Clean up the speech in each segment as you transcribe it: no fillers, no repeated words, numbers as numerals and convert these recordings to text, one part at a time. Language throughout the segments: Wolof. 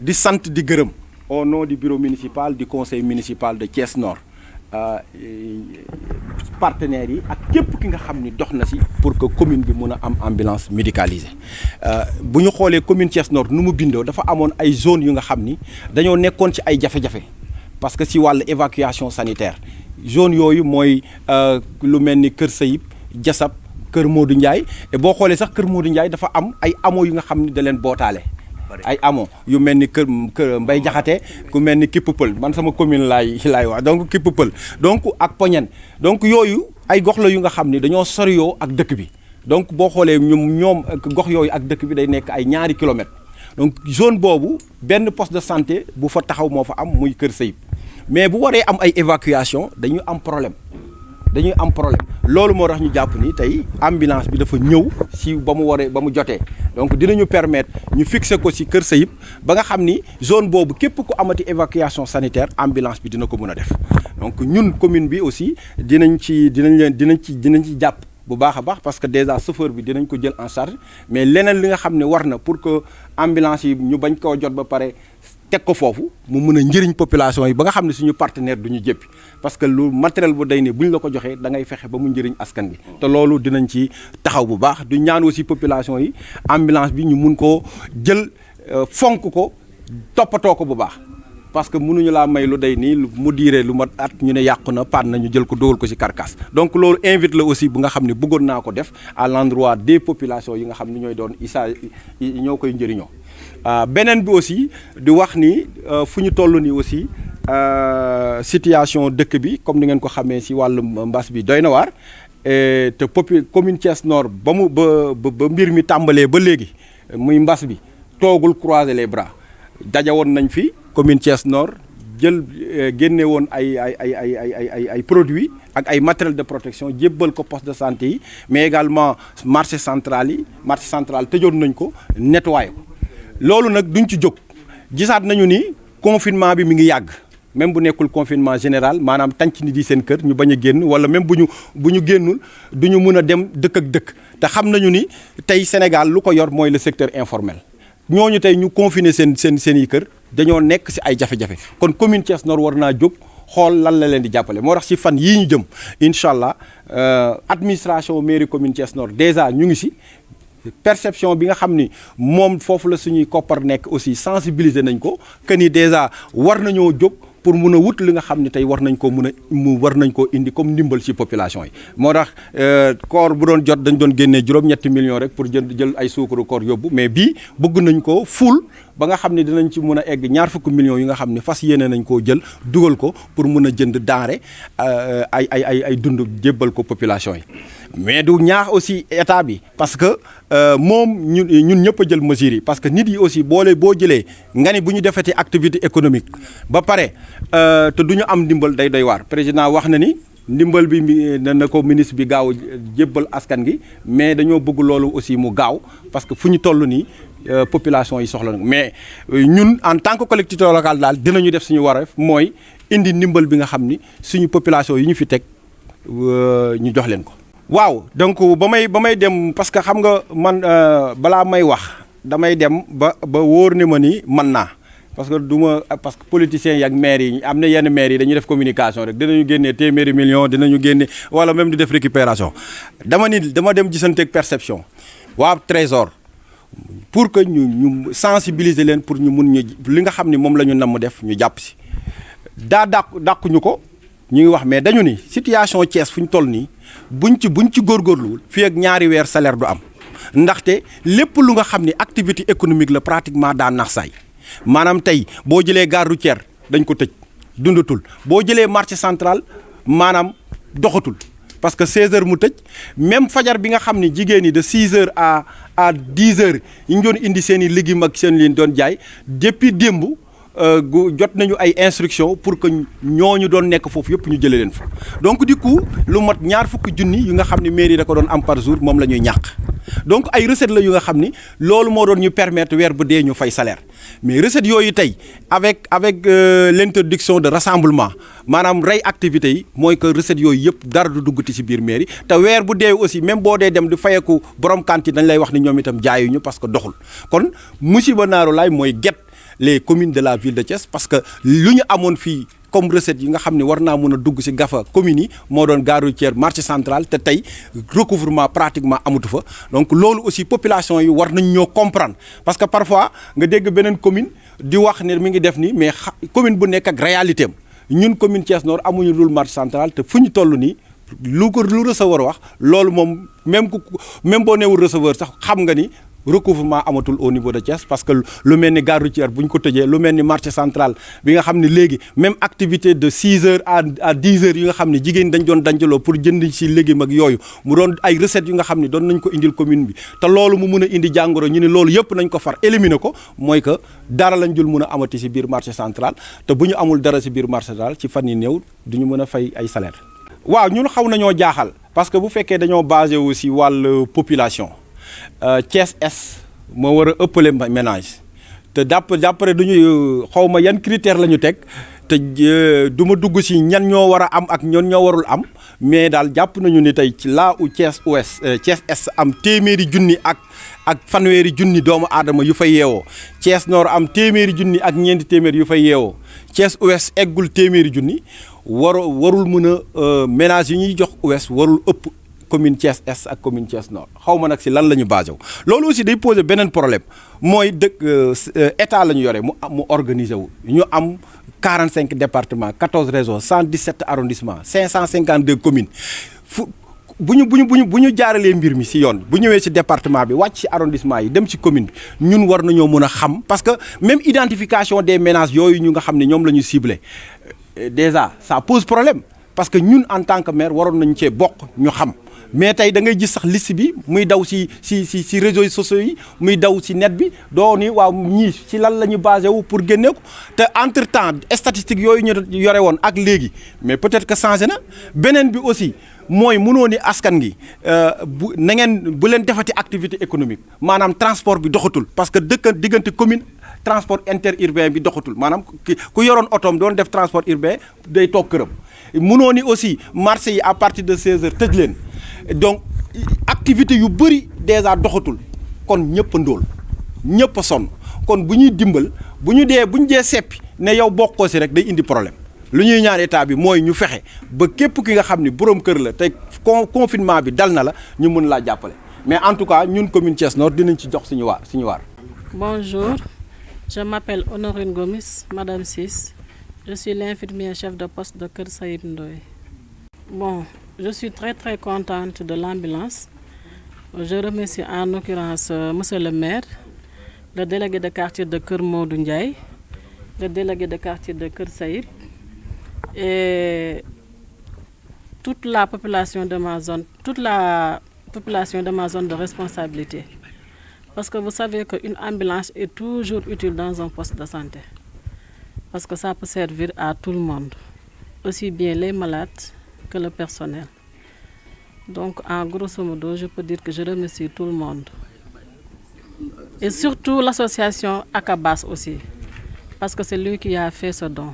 di sant di gërëm au nom du bureau municipal du conseil municipal de Thiès Nord partenaires yi ak képp ki nga xam ni dox na si pour que commune bi mun a am ambulance médicalisée bu ñu xoolee commune Thiès Nord nu mu bindoo dafa amoon ay zones yu nga xam ni dañoo nekkoon ci ay jafe-jafe parce que si wàllu évacuation sanitaire zone yooyu mooy lu mel ni Kër Sayib Jasab Kër Modou Ndiaye et boo xoolee sax Kër Modou Ndiaye dafa am ay amoo yu nga xam ni da leen bootaale ay amoo yu mel ni kër Mbay Jaxate ku mel ni Kipp Pël man sama commune laay wax donc Kipp Pël donc ak Poñen donc yooyu ay gox la yu nga xam ni dañoo soriyoo ak dëkk bi donc boo xoolee ñoom gox yooyu ak dëkk bi day nekk ay ñaari kilomètres donc zone boobu benn poste de santé bu fa taxaw moo fa am muy Kër Sayib mais bu waree am ay évacuation dañuy am problème loolu moo tax ñu jàpp ni tey ambulance bi dafa ñëw si ba mu jotee donc dinañu permettre ñu fixer ko si Kër Sayib ba nga xam ni zone boobu képp ku amati évacuation sanitaire ambulance bi dina ko mën a def donc ñun commune bi aussi dinañ ci jàpp bu baax a baax parce que déjà chauffeur bi dinañ ko jël en charge mais leneen li nga xam ne war na pour que ambulance yi ñu bañ koo jot ba pare teg ko foofu mu mën a njëriñ population yi ba nga xam ne suñu partenaire du ñu jëppi parce que lu matériel bu day ne bu ñu la ko joxee da ngay fexe ba mu njëriñ askan bi te loolu dinañ ci taxaw bu baax du ñaan aussi population yi ambulance bi ñu mun koo jël fonk ko toppatoo ko bu baax parce que mënuñu laa may lu day nii mu diiree lu mat at ñu ne yàqu na panne na ñu jël ko dugal ko ci carcasse donc loolu invite la aussi bu nga xam ne bëggoon naa ko def à l'endroit des populations yi nga xam ne ñooy doon ñoo koy njëriñoo beneen bi aussi di wax ni fu ñu toll nii aussi situation dëkk bi comme ni ngeen ko xamee ci wàllu mbas bi doy na waar te commune Thiès Nord ba mbir mi tàmbalee ba léegi muy mbas bi toogul croiser les bras dajawoon nañ fi commune Thiès Nord jël génne woon ay produits ak ay matériel de protection jébbal ko poste de santé yi mais également marché central tëjoon nañ ko nettoyé ko loolu nag duñ ci jóg gisaat nañu ni confinement bi mi ngi yàgg même bu nekkul confinement général maanaam tànc nit yi seen kër ñu bañ a génn wala même bu ñu génnul du ñu mun a dem dëkk ak dëkk te xam nañu ni tey Sénégal lu ko yor mooy le secteur informel ñooñu tey ñu confiner seen i kër dañoo nekk ci ay jafe-jafe kon commune Thiès Nord war naa jóg xool lan la leen di jàppale moo tax ci fan yii ñu jëm incha allah administration mairie commune Thiès Nord déjà ñu ngi ci perception bi nga xam ni moom foofu la suñuy koppar nekk aussi sensibiliser nañ ko que ni déjà war nañoo jóg pour mun a wut li nga xam ne tey war nañ koo indi comme ndimbal ci population yi moo tax koor bu doon jot dañ doon génnee juróom-ñetti millions rek pour jël ay suukaru koor yóbbu mais bii bëgg nañ ko ful ba nga xam ne dinañ ci mun a egg ñaar fukki millions yi nga xam ne fas yéene nañ koo jël dugal ko pour mun a jënd denrée ay dund jébbal ko population yi mais du ñaax aussi état bi parce que moom ñun ñëpp a jël mesures yi parce que nit yi aussi boo jëlee nga ni bu ñu defati activité économique ba pare te du ñu am ndimbal day doy waar président wax na ni ndimbal bi na ko ministre bi gaaw jébbal askan gi mais dañoo bëgg loolu aussi mu gaaw parce que fu ñu toll nii population yi soxla na mais ñun en tant que collectivité locale daal dinañu def suñu wareef mooy indi ndimbal bi nga xam ni suñu population yi ñu fi teg ñu jox leen ko. waaw donc ba may dem parce que xam nga man balaa may wax damay dem ba wóor ne ma ni mën naa parce que politiciens yi ak maires yi am na yenn maires yi dañuy def communication rek dinañu génnee téeméeri millions dinañu génne wala même di def récupération dama dem gisanteeg perception waa Trésor pour que ñu sensibiliser leen pour ñu mun ñu li nga xam ni moom la ñu namm def ñu jàpp si dàquñu ko ñu ngi wax mais dañu ni situation Thiès fu ñu toll nii buñ ci góorgóorluwul fii ak ñaari weer salaire du am ndaxte lépp lu nga xam ni activité économique la pratiquement daa nax saay maanaam tey boo jëlee gare routière dañ ko tëj dundatul boo jëlee marché central maanaam doxatul parce que 16h mu tëj même fajar bi nga xam ni jigéen ñi de 6h à 10h yi ñu doon indi seen i légumes ak seen liñ doon jaay depuis démb jot nañu ay instructions pour que ñooñu doon nekk foofu yëpp ñu jëlee leen fa donc du coup lu mat ñaar fukki junni yu nga xam ne mairie da ko doon am par jour moom la ñuy ñàkk donc ay recettes la yu nga xam ni loolu moo doon ñu permettre weer bu dee ñu fay salaire mais recettes yooyu tey avec l'interdiction de rassemblement maanaam rey activités yi mooy que recettes yooyu yëpp dara du duggati ci biir mairie te weer bu dee aussi même boo dee dem di fayeku borom cantine dañ lay wax ni ñoom itam jaayuñu parce que doxul kon musiba naaru laay mooy les communes de la ville de Thiès parce que lu ñu amoon fii comme recette yi nga xam ne war naa mën a dugg ci gafa communes yi moo doon gare routière marché central te tey recouvrement pratiquement amatu fa donc loolu aussi population yi war nañ ñoo comprendre parce que parfois nga dégg beneen commune di wax ne mi ngi def nii mais commune bu nekk ak réalité am ñun commune Thiès Nord amuñu dul marché central te fu ñu toll nii lu receveur wax loolu moom même boo neewul receveur sax xam nga ni recouvrement amatul au niveau de Thiès parce que lu mel ni gare routière bu ñu ko tëjee lu mel ni marché central bi nga xam ne léegi même activité de 6 heures à 10 heures yi nga xam ne jigéen dañ doon dajaloo pour jënd ci légumes ak yooyu mu doon ay recettes yu nga xam ne doon nañ ko indil commune bi te loolu mu mun a indi jàngoro ñu ne loolu yëpp nañ ko far éliminer ko mooy que dara lañ jul mun a amati ci biir marché central te bu ñu amul dara ci biir marché central ci fan yi néew du ñu mën a fay ay salaire waaw ñun xaw nañoo jaaxal parce que bu fekkee dañoo basé wu ci wàllu population Thiès Est moo war a ëppale ménage te d'après duñu xaw ma yan critère la ñu teg te du ma dugg ci ñan ñoo war a am ak ñan ñoo warul am mais daal jàpp nañu ni tey ci là où Thiès Ouest Thiès Est am téeméeri junni ak fanweeri junni doomu aadama yu fay yeewoo Thiès Nord am téeméeri junni ak ñeenti téeméer yu fay yeewoo Thiès Ouest eggul téeméeri junni warul mën a ménage yi ñuy jox Ouest warul ëpp commune Thiès Est ak commune Thiès Nord xaw ma nag si lan la ñu basé wu loolu aussi day poser beneen problème mooy dëkk état la ñu yore mu organiser wu ñu am 45 départements 14 régions 117 arrondissements 552 communes bu ñu jaaralee mbir mi si yoon bu ñëwee si département bi wàcc si arrondissement yi dem ci commune bi ñun war nañoo mën a xam parce que même identification des ménages yooyu ñu nga xam ne ñoom la ñu ciblé déjà ça pose problème parce que ñun en tant que maire waroon nañu cee bokk ñu xam mais tey da ngay gis sax liste bi muy daw si réseaux sociaux yi muy daw si net bi doo ni waaw ñii si lan la ñu basé wu pour génne ko te entre temps statistiques yooyu ñu yore woon ak léegi mais peut-être que changé na beneen bi aussi mooy mënoo ni askan gi na ngeen bu leen defati activité économique maanaam transport bi doxatul parce que diggante commune transport interurbain bi doxatul maanaam ku yoroon otoom doon def transport urbain day toog këram mënoo ni aussi marché yi à partir de 16 heures tëj leen donc activité yu bëri déjà doxatul kon ñëpp a ndóol ñëpp a sonn kon bu ñuy dimbal bu ñu dee seppi ne yow bokkoo si rek day indi problème lu ñuy ñaan état bi mooy ñu fexe ba képp ki nga xam ni boroom kër la te confinement bi dal na la ñu mën laa jàppale mais en tout cas ñun commune Thiès Nord dinañ ci jox suñu waar. Bonjour, je m'appelle Honorine Gomis, Madame Ciss. Je suis l'infirmière chef de poste de Kër Sayib Ndoye. Bon, je suis très très contente de l'ambulance. Je remercie en l'occurrence monsieur le maire, le délégué de quartier de Kër Modou Ndiaye, le délégué de quartier de Kër Sayib et toute la population de ma zone de responsabilité. Parce que vous savez qu'une ambulance est toujours utile dans un poste de santé. Parce que ça peut servir à tout le monde, aussi bien les malades que le personnel. Donc, en grosso modo, je peux dire que je remercie tout le monde. Et surtout l'association Akabas aussi, parce que c'est lui qui a fait ce don.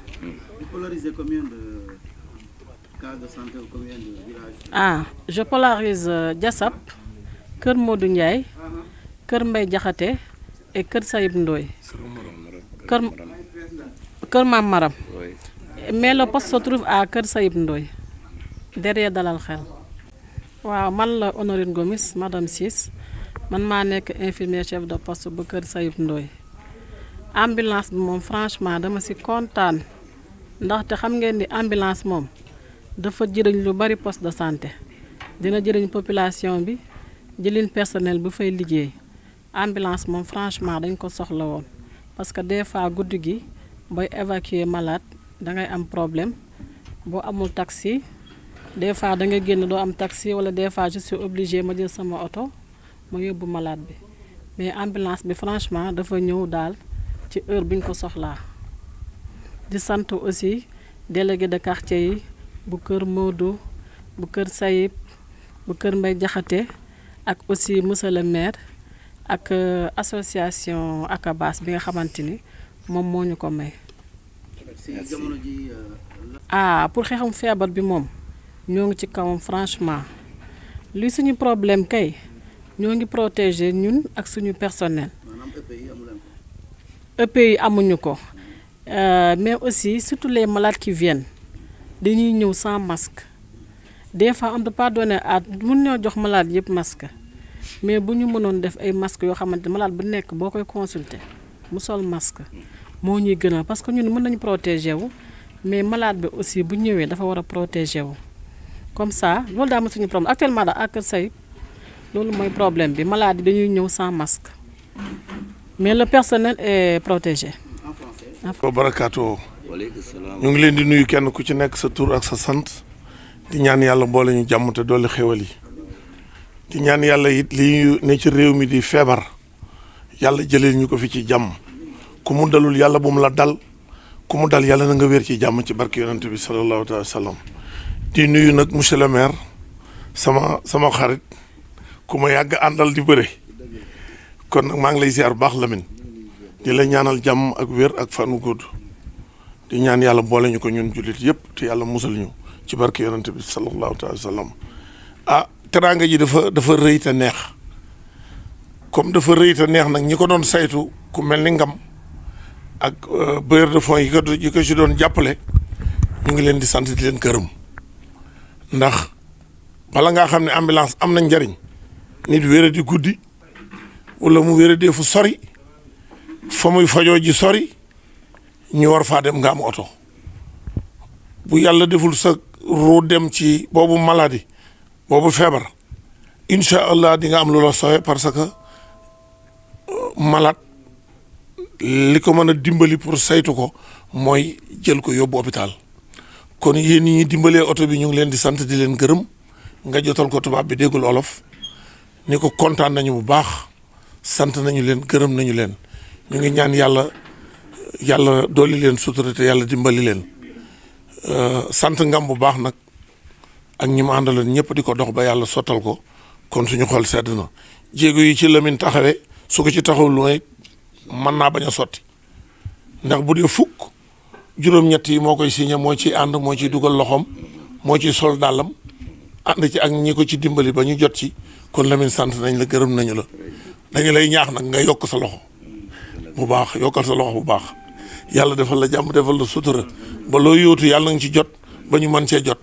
Vous polarisez combien de cas de santé ou combien de villages? Je polarise Diassap, Kër Modou Ndiaye, Kër Mbaye Diakhaté et Kër Sayib Ndoye. Kër Mam Maram. Mais le poste se trouve à Kër Sayib Ndoye, derrière Dalal Xel. waaw man la Honorine Gomis Madame Ciss man maa nekk infirmière chef de poste bu Kër Sayib Ndoye. Ambulance bi moom franchement dama ci kontaan ndaxte xam ngeen ni ambulance moom dafa jëriñ lu bari poste de santé dina jëriñ population bi jëlin personnel bu fay liggéey ambulance moom franchement dañ ko soxla woon parce que des fois guddi gi booy évacuer malade dangay am problème boo amul taxi des fois da ngay génn doo am taxi wala des fois je suis obligé ma jël sama oto ma yóbbu malade bi mais ambulance bi franchement dafa ñëw daal ci heure bi ñu ko soxlaa. di sant aussi délégué de quartier yi bu Kër Modou bu Kër Sayib bu Kër Mbaye Diakhaté ak aussi monsieur le maire ak association Akabas bi nga xamante ni moom moo ñu ko may. Pour xeexam feebar bi moom ñoo ngi ci kawam franchement li suñu problème kay ñoo ngi protéger ñun ak suñu personnel. EP yi amuñu ko mais aussi surtout les malades qui viennent dañuy ñëw sans masque des fois on ne peut pas donner à mun ñoo jox malade yëpp masque mais bu ñu mënoon def ay masques yoo xamante malade bu nekk boo koy consulter mu sol masque moo ñuy gënal parce que ñun mën nañu protéger wu mais malade bi aussi bu ñëwee dafa war a protéger wu comme ça loolu daa ma suñu problème actuellement daal à Kër Sayib loolu mooy problème bi malade yi dañuy ñëw sans masque mais le personnel est protégé. wa barakaatu ñu ngi leen di nuyu kenn ku ci nekk sa tur ak sa sant di ñaan yàlla mboole ñu jàmm te dolli xéwal yi di ñaan yàlla it lii ne ci réew mi di feebar yàlla jëlee ñu ko fi ci jàmm ku mu dalul yàlla bu mu la dal ku mu dal yàlla na nga wér ci jàmm ci barke yonent bi sallallahu alayhi wa sallam di nuyu nag monsieur le maire sama xarit ku ma yàgg àndal di bëre kon nag maa ngi lay ziar bu baax Lamine di la ñaanal jàmm ak wér ak fanu gudd di ñaan yàlla boole ñu ko ñun jullit yëpp te yàlla musal ñu ci barke yonent bi sallallahu alayhi wa sallam ah teraanga ji dafa rëy te neex comme dafa rëy te neex nag ñi ko doon saytu ku mel ni Ngam ak bailleur de fonds yi ko ci doon jàppale ñu ngi leen di sant di leen gërëm ndax bala ngaa xam ne ambulance am na njariñ nit wéra di guddi wala mu wéra dee fu sori fa muy fajoo ji sori ñu war faa dem nga am oto bu yàlla deful sa ruu dem ci boobu maladie boobu feebar incha allah di nga am lu la sowe parce que malade li ko mën a dimbali pour saytu ko mooy jël ko yóbbu hôpital kon yéen ñi dimbalee oto bi ñu ngi leen di sant di leen gërëm nga jotal ko tubaab bi déggul olof ni ko kontaan nañu bu baax sant nañu leen gërëm nañu leen ñu ngi ñaan yàlla dooli leen sutura te yàlla dimbali leen sant Ngam bu baax nag ak ñi ma àndaloon ñëpp di ko dox ba yàlla sottal ko kon suñu xol sedd na jéego yi ci Lamine taxawee su ko ci taxaw lu may mën naa bañ a sotti ndax bu dee fukk juróom-ñett yi moo koy signé moo ciy ànd moo ciy dugal loxoom moo ciy sol dàllam ànd ci ak ñi ko ci dimbali ba ñu jot ci kon Lamine sant nañ la gërëm nañu la dañu lay ñaax nag nga yokk sa loxo bu baax yokkal sa loxo bu baax yàlla defal la jàmm defal la sutura ba loo yóotu yàlla nga ci jot ba ñu mën cee jot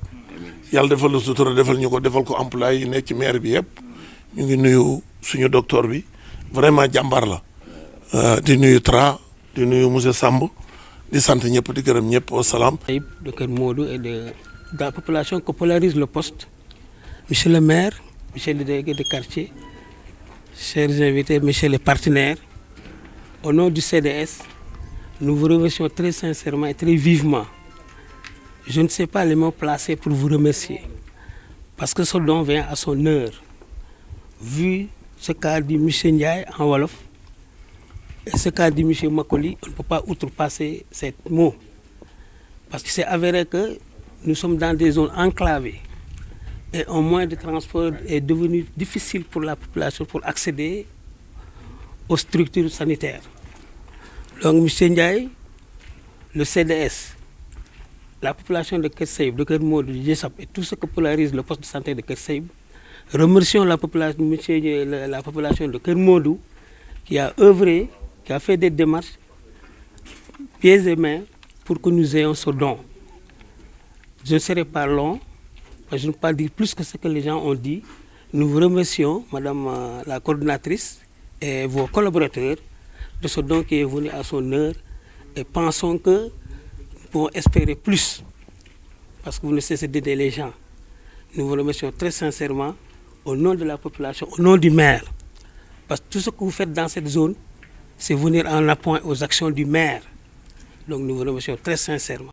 yàlla defal la sutura defal ñu ko defal ko employé yi nekk ci maire bi yëpp ñu ngi nuyu suñu docteur bi vraiment jàmbaar la di nuyu Tra di nuyu monsieur Samb di sant ñëpp di gërëm ñëpp au salaam. De Kër Modou et de la population qui polarise le poste, monsieur le maire, monsieur le délégué de quartier, chers invités, messieurs les partenaires, au nom du CDS, nous vous remercions très sincèrement et très vivement. Je ne sais pas les mots placés pour vous remercier, parce que ce don vient à son heure. Vu ce qu'a dit M. Ndiaye en Wolof et ce qu'a dit M. Makoli, on ne peut pas outrepasser ces mots. Parce que c'est avéré que nous sommes dans des zones enclavées et un moyen de transport est devenu difficile pour la population pour accéder aux structures sanitaires. Donc M. Ndiaye, le CDS, la population de Kër Sayib, de Kër Modou, de Djessap et tout ce que polarise le poste de santé de Kër Sayib, remercions la population de Kër Modou qui a œuvré, qui a fait des démarches pieds et mains pour que nous ayons ce don. Je ne serai pas long, je ne peux pas dire plus que ce que les gens ont dit. Nous vous remercions, Madame la coordinatrice et vos collaborateurs, de ce don qui est venu à son heure et pensons que nous pouvons espérer plus parce que vous ne cessez d'aider les gens. Nous vous remercions très sincèrement au nom de la population, au nom du maire. Parce que tout ce que vous faites dans cette zone, c'est venir en appoint aux actions du maire. Donc nous vous remercions très sincèrement.